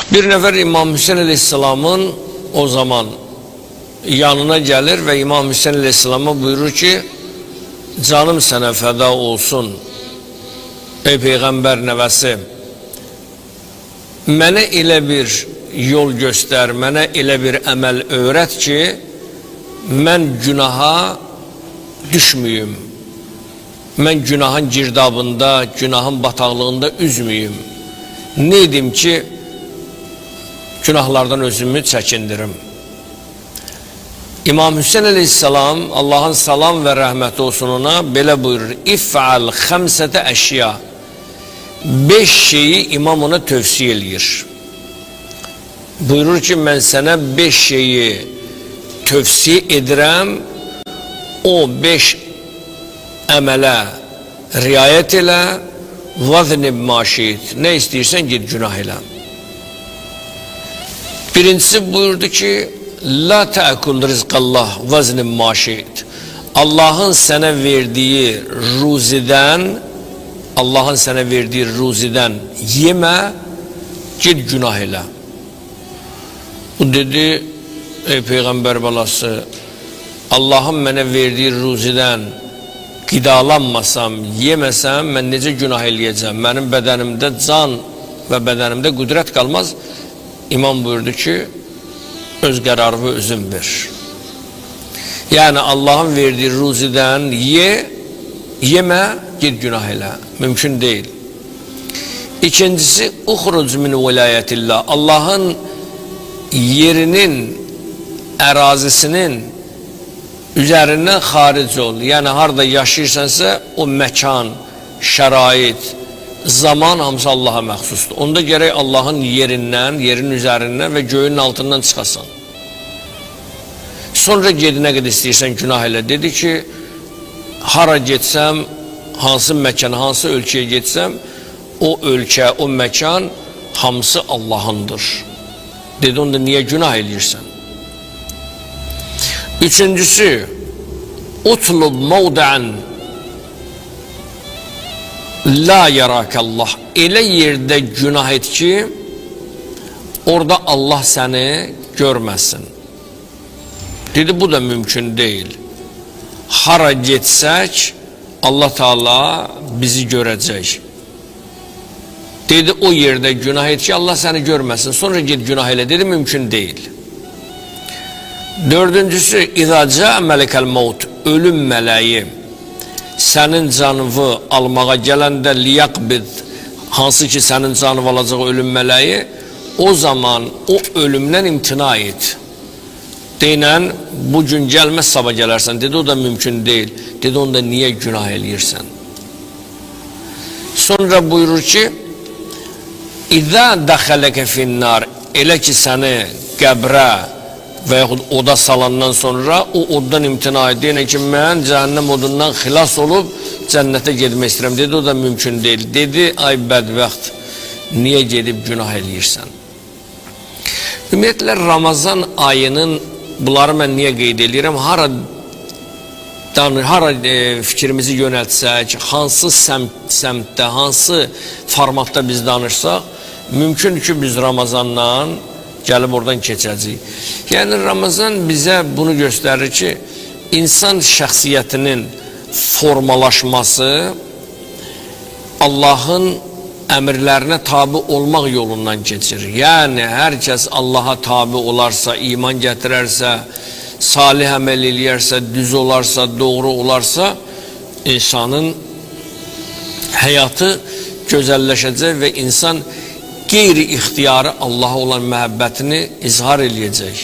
Bir nəfər İmam Hüseyin Aleyhisselamın o zaman yanına gəlir və İmam Hüseyin Aleyhisselama buyurur ki, canım sənə fəda olsun, ey Peyğəmbər nəvəsi, mənə elə bir yol göstər, mənə elə bir əməl öyrət ki, mən günaha düşməyim, mən günahın girdabında, günahın bataqlığında üzməyim. Ne edim ki, günahlardan özümü çəkindirim. İmam Hüseyin Aleyhisselam, Allah'ın salam və rəhməti olsun ona, belə buyurur, İf'al xəmsətə əşya, 5 şeyi imam ona tövsiyə eləyir. Buyurur ki, mən sənə 5 şeyi tövsiyə edirəm, o 5 əmələ riayət elə, vəznib maşid, nə istəyirsən git günah elə. Birincisi buyurdu ki, la təəkul rizqallah vəznib maşid. Allah'ın sənə verdiyi ruzidən, yemə, git günah elə. O dedi, ey Peyğəmbər balası, Allah'ın mənə verdiyi ruzidən qidalanmasam, yeməsəm, mən necə günah eləyəcəm? Mənim bədənimdə can və bədənimdə qüdrət qalmaz. İmam buyurdu ki, öz qərarı özün ver. Yəni Allah'ın verdiyi ruzidən yemə, git günah elə. Mümkün deyil. İkincisi, uxruc min vilayətillah. Allah'ın yerinin, ərazisinin üzərindən xaric ol. Yəni harada yaşayırsansə, o məkan, şərait, zaman hamısı Allah'a məxsusdur. Onda gərək Allah'ın yerindən, yerin üzərindən və göyün altından çıxasan. Sonra gedinə qədər istəyirsən günah elə. Dedi ki, hara getsəm, hansı məkana, hansı ölkəyə getsəm, o ölkə, o məkan hamısı Allah'ındır. Dedi, onda niyə günah eləyirsən? Üçüncüsü, utlub mavdəən la yarakallah. Elə yerdə günah et ki, orada Allah səni görməsin. Dedi, bu da mümkün deyil. Hara getsək, Allah Teala bizi görəcək. Dedi, o yerdə günah et ki, Allah səni görməsin. Sonra git günah elə. Dedi, mümkün deyil. Dördüncüsü, İzaca mələkəl maut, ölüm mələyi sənin canını almağa gələndə liyaqbid, hansı ki sənin canını alacaq ölüm mələyi, o zaman o ölümdən imtina et. Deyinən, bugün gəlməz, sabah gələrsən. Dedi, o da mümkün deyil. Dedi, onda niyə günah eləyirsən? Sonra buyurur ki, İzə dəxələkə finnar, elə ki səni qəbrə və yaxud oda salandan sonra o oddan imtina et. Deyinə ki, mən cəhənnəm odundan xilas olub cənnətə gedmək istəyirəm. Dedi, o da mümkün deyil. Dedi, ay bədbəxt, niyə gedib günah eləyirsən? Ümumiyyətlə, Ramazan ayının, bunları mən niyə qeyd edirəm? Hara fikrimizi yönəltsək, hansı səmtdə, hansı formatda biz danışsaq, mümkün ki biz Ramazandan gəlib oradan keçəcəyik. Yəni Ramazan bizə bunu göstərir ki, insan şəxsiyyətinin formalaşması Allah'ın əmrlərinə tabi olmaq yolundan keçir. Yəni hər kəs Allah'a tabi olarsa, iman gətirərsə, salih əməl eləyərsə, düz olarsa, doğru olarsa, insanın həyatı gözəlləşəcək və insan qeyri-ixtiyarı Allah'a olan məhəbbətini izhar eləyəcək.